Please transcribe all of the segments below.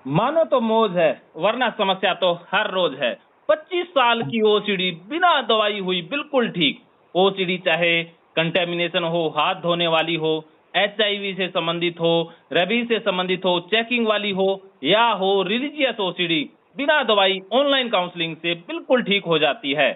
मानो तो मौज है, वरना समस्या तो हर रोज है। 25 साल की ओसीडी बिना दवाई हुई बिल्कुल ठीक। ओसीडी चाहे कंटेमिनेशन हो, हाथ धोने वाली हो, एचआईवी से संबंधित हो, रेबीज से संबंधित हो, चेकिंग वाली हो या हो रिलीजियस ओसीडी, बिना दवाई ऑनलाइन काउंसलिंग से बिल्कुल ठीक हो जाती है।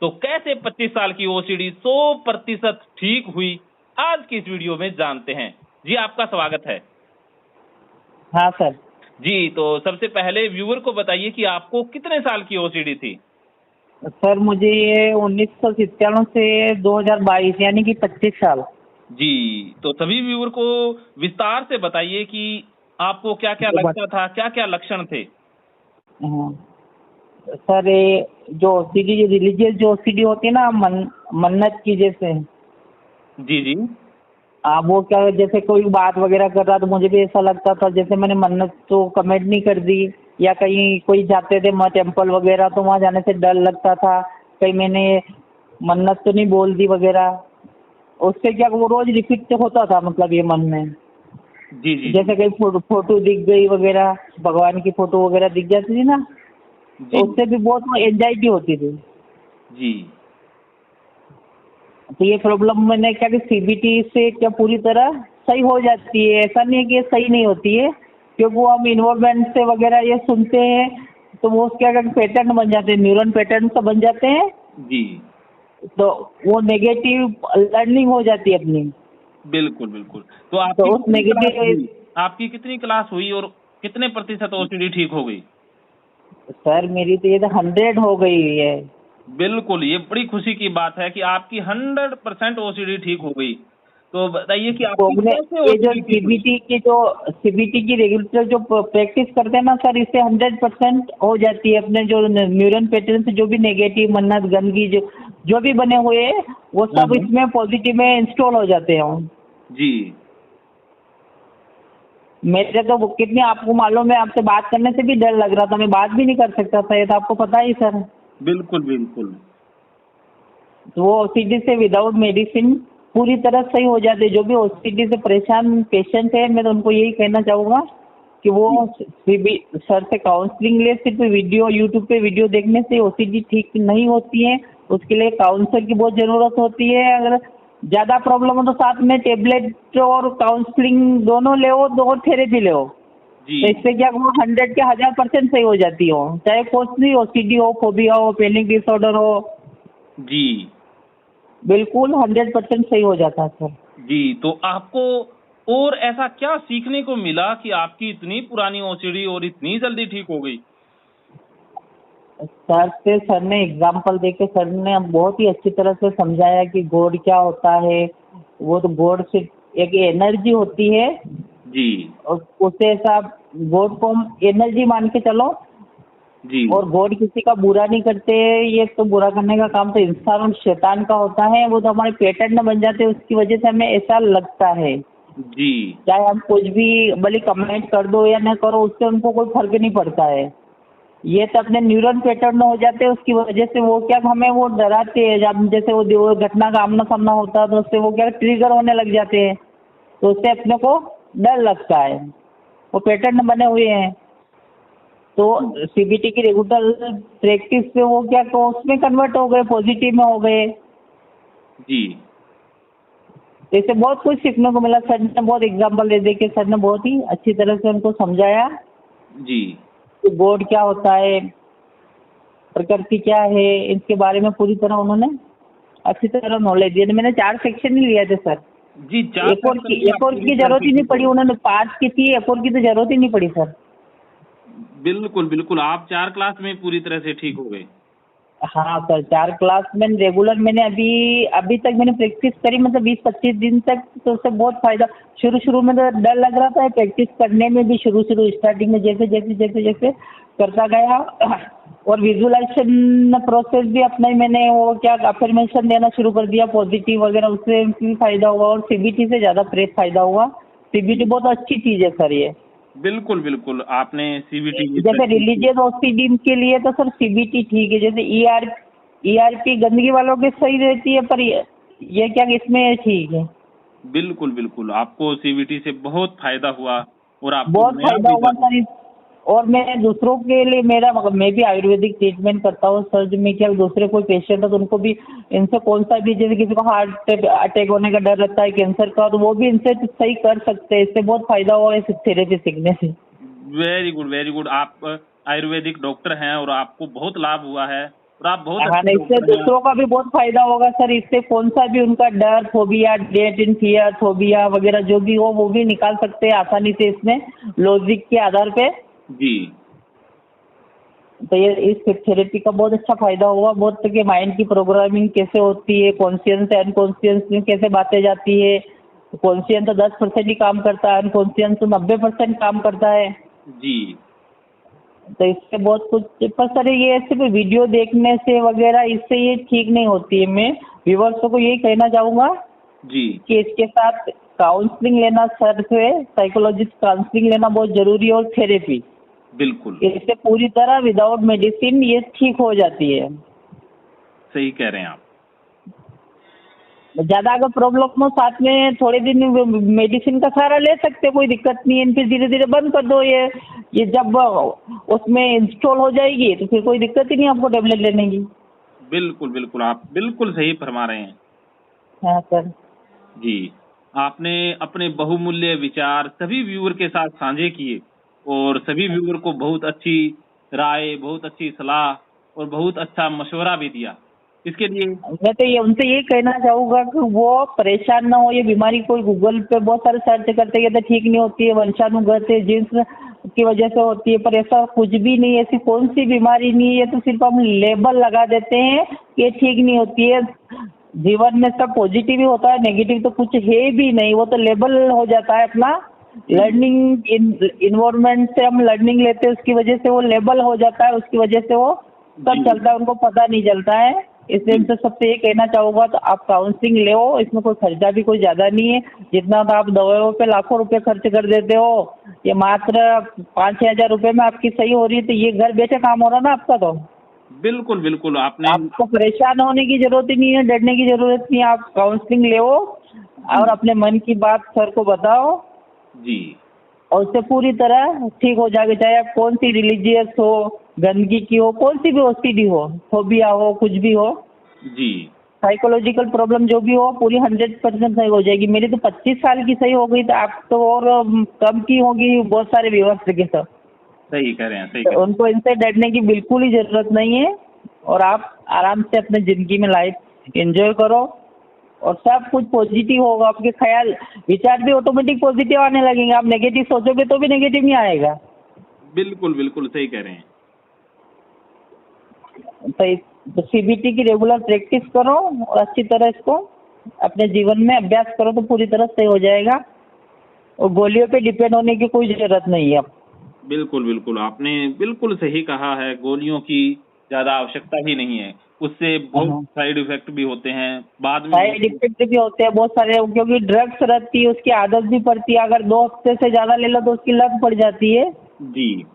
तो कैसे 25 साल की ओसीडी 100% ठीक हुई, आज की इस वीडियो में जानते हैं। जी, आपका स्वागत है। हाँ सर। जी, तो सबसे पहले व्यूअर को बताइए कि आपको कितने साल की ओसीडी थी? सर मुझे ये 1997 से 2022 यानी कि 25 साल। जी, तो सभी व्यूअर को विस्तार से बताइए कि आपको क्या-क्या लगता था, क्या-क्या लक्षण थे? हाँ। सर ये जो ओसीडी रिलीजियस जो ओसीडी होती है ना मन्नत की जैसे। जी, जी। वो क्या जैसे कोई बात वगैरह कर रहा तो मुझे भी ऐसा लगता था जैसे मैंने मन्नत तो कमेंट नहीं कर दी, या कहीं कोई जाते थे टेम्पल वगैरह तो वहाँ जाने से डर लगता था कहीं मैंने मन्नत तो नहीं बोल दी वगैरह। उससे क्या वो रोज रिपीट होता था, मतलब ये मन में जी, जी। जैसे कहीं फोटो दिख गई वगैरह, भगवान की फोटो वगैरह दिख जाती थी ना, जी, तो उससे भी बहुत एंजाइटी होती थी। जी। तो ये प्रॉब्लम मैंने क्या कि सीबीटी से क्या पूरी तरह सही हो जाती है, ऐसा नहीं है कि ये सही नहीं होती है, क्योंकि वो हम इन्वॉल्वमेंट से वगैरह ये सुनते हैं तो वो क्या पैटर्न बन जाते हैं, न्यूरल पैटर्न तो बन जाते हैं, जी, तो वो नेगेटिव लर्निंग हो जाती है अपनी। बिल्कुल, बिल्कुल। तो तो आपकी उस कितनी क्लास नेगेटिव हुई? आपकी कितनी क्लास हुई और कितने प्रतिशत ओसीडी ठीक हो गई? सर मेरी तो ये तो 100 हो गई है। बिल्कुल, ये बड़ी खुशी की बात है कि आपकी 100% ओसीडी ठीक हो गई। तो बताइए कि आपकी कैसे ये जो ओसीडी ठीक हुई? सीबीटी की रेगुलर जो प्रैक्टिस करते हैं ना सर, इससे 100% हो जाती है। अपने जो न्यूरल पैटर्न से जो भी नेगेटिव मन्नत गंदगी जो भी बने हुए हैं वो हाँ, सब हाँ। इसमें पॉजिटिव में इंस्टॉल हो जाते हैं। जी। मेरे तो कितनी आपको मालूम है, आपसे बात करने से भी डर लग रहा था, मैं बात भी नहीं कर सकता था, ये तो आपको पता ही सर। बिल्कुल, बिल्कुल। तो वो ओसीडी से विदाउट मेडिसिन पूरी तरह सही हो जाते। जो भी ओसीडी से परेशान पेशेंट है, मैं तो उनको यही कहना चाहूँगा कि वो सर से काउंसलिंग ले। सिर्फ वीडियो यूट्यूब पे वीडियो देखने से ओसीडी ठीक नहीं होती है, उसके लिए काउंसलर की बहुत ज़रूरत होती है। अगर ज़्यादा प्रॉब्लम हो तो साथ में टेबलेट और काउंसलिंग दोनों ले, दो थेरेपी ले। जी, तो इससे क्या वो 100 के 1000% सही हो जाती हो, चाहे कुछ भी ओसीडी हो, फोबिया हो, पैनिक डिसऑर्डर हो, जी। बिल्कुल 100% सही हो जाता है सर। जी, तो आपको और ऐसा क्या सीखने को मिला कि आपकी इतनी पुरानी ओसीडी और इतनी जल्दी ठीक हो गई? सर ने एग्जाम्पल देके सर ने बहुत ही अच्छी तरह से समझाया कि गॉड क्या होता है। वो तो गॉड से एक एनर्जी होती है, जी, और उसे ऐसा गॉड को हम एनर्जी मान के चलो। जी। और गॉड किसी का बुरा नहीं करते, ये तो बुरा करने का काम तो इंसान और शैतान का होता है। वो तो हमारे पैटर्न बन जाते हैं, उसकी वजह से हमें ऐसा लगता है। जी, चाहे हम कुछ भी भले कमेंट कर दो या न करो, उससे उनको कोई फर्क नहीं पड़ता है। ये तो अपने न्यूरल पैटर्न हो जाते हैं, उसकी वजह से वो क्या हमें वो डराते हैं। जब जैसे वो घटना का आमना सामना होता है तो उससे वो क्या ट्रिगर होने लग जाते हैं, तो उससे अपने को डर लगता है। वो पैटर्न बने हुए हैं। तो सीबीटी की रेगुलर प्रैक्टिस से वो क्या तो उसमें कन्वर्ट हो गए, पॉजिटिव में हो गए। जी, जैसे बहुत कुछ सीखने को मिला। सर ने बहुत एग्जाम्पल दे के सर ने बहुत ही अच्छी तरह से उनको समझाया जी। कि गॉड क्या होता है, प्रकृति क्या है, इसके बारे में पूरी तरह उन्होंने अच्छी तरह नॉलेज दिया। मैंने 4 सेक्शन ही लिए थे सर। जी, 4 एक और सेक्शन की में एक और आपकी की जरूरत ही नहीं पड़ी, उन्होंने 5 की थी, एक और की तो जरूरत ही नहीं पड़ी सर। बिल्कुल, बिल्कुल, आप 4 क्लास में पूरी तरह से ठीक हो गए। हाँ सर, 4 क्लास में रेगुलर मैंने अभी तक मैंने प्रैक्टिस करी, मतलब 20-25 दिन तक। तो उससे बहुत फायदा। शुरू में तो डर लग रहा था प्रैक्टिस करने में भी, शुरू स्टार्टिंग में जैसे करता गया। और विजुअलाइजेशन प्रोसेस भी अपना ही मैंने वो क्या अफर्मेशन देना शुरू कर दिया पॉजिटिव वगैरह, उससे भी फायदा हुआ। और सीबीटी से ज़्यादा फायदा हुआ। सीबीटी बहुत अच्छी चीज़ है सर ये। बिल्कुल, बिल्कुल, आपने सीवीटी की जैसे प्रैक्टिस की। रिलीजियस ओसीडी के लिए तो सर सीबीटी ठीक है। जैसे ईआरपी गंदगी वालों के सही रहती है, पर ये क्या इसमें ठीक है। बिल्कुल, बिल्कुल, आपको सीवीटी से बहुत फ़ायदा हुआ और आपको बहुत नया फायदा भी हुआ जाना। सर। और मैं दूसरों के लिए मैं भी आयुर्वेदिक ट्रीटमेंट करता हूँ सर। जो मैं क्या दूसरे कोई पेशेंट है तो उनको भी इनसे कौन सा भी, जैसे किसी को हार्ट अटैक होने का डर रहता है, कैंसर का, तो वो भी इनसे सही कर सकते हैं। इससे बहुत फायदा हुआ इस थेरेपी सीखने से। Very good, very good. आप आयुर्वेदिक डॉक्टर हैं और आपको बहुत लाभ हुआ है और आप बहुत हाँ, अच्छे इससे डॉक्टर हैं। दूसरों का भी बहुत फायदा होगा सर। इससे कौन सा भी उनका डर, फोबिया, डेट इन फियर, फोबिया वगैरह जो भी हो वो भी निकाल सकते हैं आसानी से इसमें, लॉजिक के आधार पे। जी तो ये इस थेरेपी का बहुत अच्छा फायदा होगा। बहुत कि माइंड की प्रोग्रामिंग कैसे होती है, कॉन्शियस से अनकॉन्शियस में कैसे बातें जाती है। कॉन्शियस तो 10% ही काम करता है, अनकॉन्शियस तो 90% काम करता है। जी तो इससे बहुत कुछ, पर सर ये सिर्फ वीडियो देखने से वगैरह इससे ये ठीक नहीं होती है। मैं व्यूवर्स को यही कहना चाहूँगा जी कि इसके साथ काउंसलिंग लेना सर से, साइकोलॉजिस्ट काउंसलिंग लेना बहुत जरूरी है, और थेरेपी। बिल्कुल इससे पूरी तरह विदाउट मेडिसिन ये ठीक हो जाती है। सही कह रहे हैं आप। ज्यादा अगर प्रॉब्लम हो साथ में थोड़े दिन मेडिसिन का सहारा ले सकते, कोई दिक्कत नहीं है। फिर धीरे धीरे बंद कर दो। ये जब उसमें इंस्टॉल हो जाएगी तो फिर कोई दिक्कत ही नहीं आपको टेबलेट लेने की। बिल्कुल बिल्कुल, आप बिल्कुल सही फरमा रहे हैं। हाँ सर। जी, आपने अपने बहुमूल्य विचार सभी व्यूअर के साथ साझे किए और सभी व्यूअर को बहुत अच्छी राय, बहुत अच्छी सलाह और बहुत अच्छा मशवरा भी दिया। इसके लिए मैं तो ये उनसे यही कहना चाहूँगा कि वो परेशान ना हो। ये बीमारी कोई गूगल पे बहुत सारे सर्च करते हैं तो ठीक नहीं होती है, वंशानुगत है, जीन्स की वजह से होती है, पर ऐसा कुछ भी नहीं है। ऐसी कौन सी बीमारी नहीं है। ये तो सिर्फ हम लेबल लगा देते हैं कि ये ठीक नहीं होती है। जीवन में सब पॉजिटिव ही होता है, नेगेटिव तो कुछ है भी नहीं। वो तो लेबल हो जाता है अपना। लर्निंग इन्वायरमेंट से हम लर्निंग लेते हैं, उसकी वजह से वो लेबल हो जाता है, उसकी वजह से वो सब चलता है, उनको पता नहीं चलता है। इसलिए उनसे सबसे ये कहना चाहूँगा तो आप काउंसलिंग लो। इसमें कोई खर्चा भी कोई ज़्यादा नहीं है। जितना तो आप दवाइयों पे लाखों रुपए खर्च कर देते हो, ये मात्र 5-6 हज़ार रुपये में आपकी सही हो रही है। तो ये घर बैठे काम हो रहा ना आपका। तो बिल्कुल बिल्कुल आपने आपको परेशान होने की जरूरत ही नहीं है, डरने की जरूरत नहीं है। आप काउंसलिंग लो और अपने मन की बात सर को बताओ, जी और उससे पूरी तरह ठीक हो जाएगा। चाहे आप कौन सी रिलीजियस हो, गंदगी की हो, कौन सी भी ओसीडी हो, फोबिया हो, कुछ भी हो, जी साइकोलॉजिकल प्रॉब्लम जो भी हो, पूरी 100% सही हो जाएगी। मेरी तो 25 साल की सही हो गई, तो आप तो और कम की होगी बहुत सारे व्यूअर्स के साथ। सही कह रहे हैं, सही कह रहे हैं। उनको इनसे डरने की बिल्कुल ही जरूरत नहीं है, और आप आराम से अपने जिंदगी में लाइफ एंजॉय करो, और सब कुछ पॉजिटिव होगा। आपके ख्याल विचार भी ऑटोमेटिक पॉजिटिव आने लगेंगे। आप नेगेटिव सोचोगे तो भी नेगेटिव नहीं आएगा। बिल्कुल बिल्कुल सही कह रहे हैं। तो सीबीटी की रेगुलर प्रैक्टिस करो और अच्छी तरह इसको अपने जीवन में अभ्यास करो तो पूरी तरह सही हो जाएगा, और गोलियों पे डिपेंड होने की कोई जरूरत नहीं है। बिल्कुल बिल्कुल, आपने बिल्कुल सही कहा है। गोलियों की ज्यादा आवश्यकता ही नहीं है, उससे बहुत साइड इफेक्ट भी होते हैं बाद में। साइड इफेक्ट भी होते हैं बहुत सारे, क्योंकि ड्रग्स रहती है, उसकी आदत भी पड़ती है। अगर 2 हफ्ते से ज्यादा ले लो तो उसकी लत पड़ जाती है। जी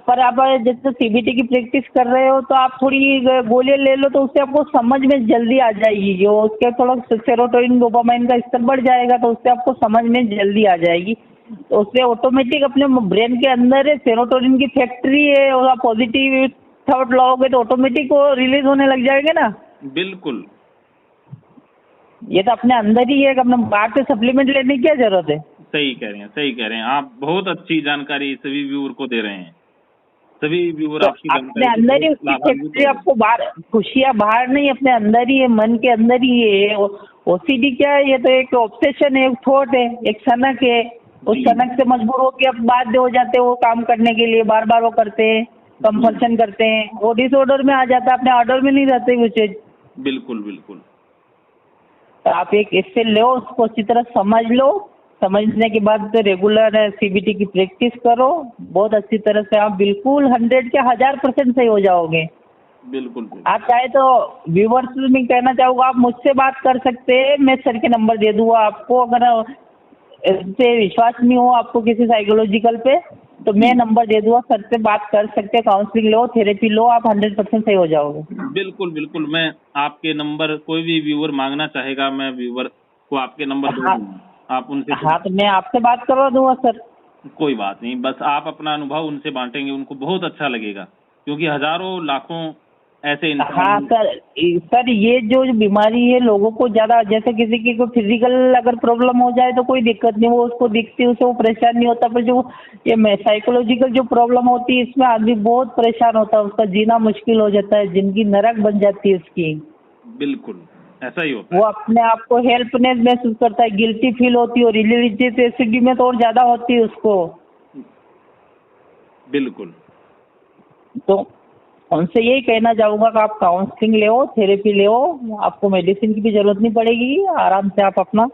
पर आप जैसे सीबीटी की प्रैक्टिस कर रहे हो तो आप थोड़ी गोलियां ले लो, तो उससे आपको समझ में जल्दी आ जाएगी। जो उसके थोड़ा सेरोटोनिन, डोपामाइन का स्तर बढ़ जाएगा, तो उससे आपको समझ में जल्दी आ जाएगी। तो उससे ऑटोमेटिक अपने ब्रेन के अंदर सेरोटोनिन की फैक्ट्री है, और आप पॉजिटिव थॉट लाओगे तो ऑटोमेटिक वो रिलीज होने लग जाएगा ना। बिल्कुल ये तो अपने अंदर ही है, अपने बाहर से सप्लीमेंट लेने की क्या जरूरत है। सही कह रहे हैं, सही कह रहे हैं। आप बहुत अच्छी जानकारी सभी व्यूअर को दे रहे हैं। सभी व्यूअर तो आपकी अपने जानकारी अंदर ही से उसकी लाभान्वित हो फैक्ट्री, रहे हैं। आपको बाहर खुशियाँ बाहर नहीं, अपने अंदर ही है, मन के अंदर ही है। ओसीडी क्या है, ये तो एक ऑब्सेशन है, एक थॉट है, एक सनक है। उस जी। सनक से मजबूर होकर अब बाध्य हो जाते हैं वो काम करने के लिए, बार बार वो करते हैं, कंपल्शन करते हैं, वो डिसऑर्डर में आ जाता है, अपने ऑर्डर में नहीं रहते वो चीज। बिल्कुल बिल्कुल तो आप एक इससे लो, उसको अच्छी तरह समझ लो। समझने के बाद रेगुलर सीबीटी की प्रैक्टिस करो, बहुत अच्छी तरह से आप बिल्कुल 100 के 1000% सही हो जाओगे। बिल्कुल आप चाहे तो व्यूवर्स में कहना चाहूँगा, आप मुझसे बात कर सकते हैं, मैं सर के नंबर दे दूँगा आपको। अगर इससे विश्वास नहीं हो आपको किसी साइकोलॉजिकल पे, तो मैं नंबर दे दूँगा, सर से बात कर सकते हैं। काउंसलिंग लो, थेरेपी लो, आप 100% सही हो जाओगे। बिल्कुल बिल्कुल, मैं आपके नंबर, कोई भी व्यूअर मांगना चाहेगा, मैं व्यूअर को आपके नंबर दे हाँ दूंगा, आप उनसे हाँ, तो मैं आपसे बात करवा दूँगा सर। कोई बात नहीं, बस आप अपना अनुभव उनसे बांटेंगे, उनको बहुत अच्छा लगेगा, क्योंकि हजारों लाखों ऐसे हाँ इंसान। सर ये जो बीमारी है लोगों को ज्यादा, जैसे किसी की कोई फिजिकल अगर प्रॉब्लम हो जाए तो कोई दिक्कत नहीं, वो उसको दिखती है उसे वो परेशान नहीं होता, पर जो ये साइकोलॉजिकल जो प्रॉब्लम होती है इसमें आदमी बहुत परेशान होता है, उसका जीना मुश्किल हो जाता है, जिंदगी नरक बन जाती है उसकी। बिल्कुल ऐसा ही होता वो है। अपने आप को हेल्पनेस महसूस करता है, गिल्टी फील होती है, और रिलीजियस एसिडिटी में तो और ज्यादा होती है उसको। बिल्कुल। तो उनसे यही कहना चाहूंगा कि आप काउंसलिंग ले, थेरेपी ले, आपको मेडिसिन की भी जरूरत नहीं पड़ेगी, आराम से आप अपना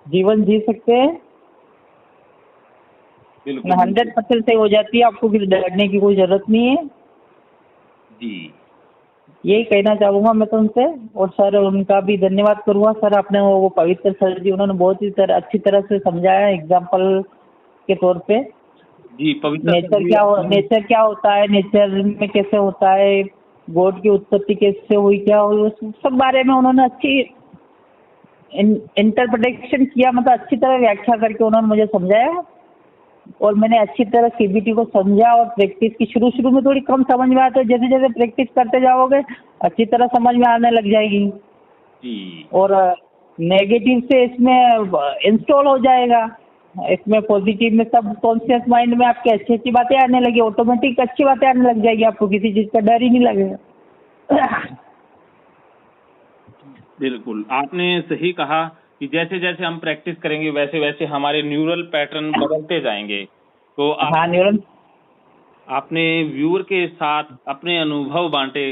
जीवन जी सकते हैं। बिल्कुल 100% सही हो जाती है, आपको फिर डरने की कोई जरूरत नहीं है। जी। यही कहना चाहूंगा मैं तो उनसे। और सर उनका भी धन्यवाद करूंगा सर, आपने वो पवित्र सर जी, उन्होंने बहुत ही अच्छी तरह से समझाया एग्जाम्पल के तौर पे। जी पवित्र सर जी नेचर क्या होता है, नेचर में कैसे होता है, गॉड की उत्पत्ति कैसे हुई, क्या हुई, उस सब बारे में उन्होंने अच्छी इंटरप्रिटेशन किया, मतलब अच्छी तरह व्याख्या करके उन्होंने मुझे समझाया। और मैंने अच्छी तरह सीबीटी को समझा, और प्रैक्टिस की शुरू शुरू में थोड़ी कम समझ में आता है, जैसे जैसे प्रैक्टिस करते जाओगे अच्छी तरह समझ में आने लग जाएगी। जी। और नेगेटिव से इसमें इंस्टॉल हो जाएगा, इसमें पॉजिटिव में सब कॉन्शियस माइंड में आपकी अच्छी अच्छी बातें आने लगी, ऑटोमेटिक अच्छी बातें आने लग जाएगी, आपको किसी चीज का डर ही नहीं लगेगा। बिल्कुल आपने सही कहा कि जैसे जैसे हम प्रैक्टिस करेंगे वैसे वैसे हमारे न्यूरल पैटर्न बदलते जाएंगे। तो हाँ न्यूरल। आपने व्यूअर के साथ अपने अनुभव बांटे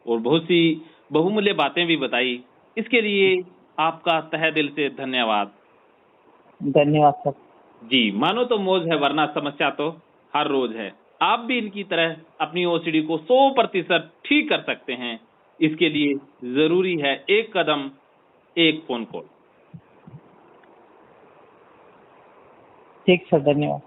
और बहुत सी बहुमूल्य बातें भी बताई, इसके लिए आपका तहे दिल से धन्यवाद। धन्यवाद सर। जी, मानो तो मौज है वरना समस्या तो हर रोज है। आप भी इनकी तरह अपनी ओसीडी को 100% ठीक कर सकते हैं। इसके लिए जरूरी है एक कदम, एक फोन कॉल। ठीक सर, धन्यवाद।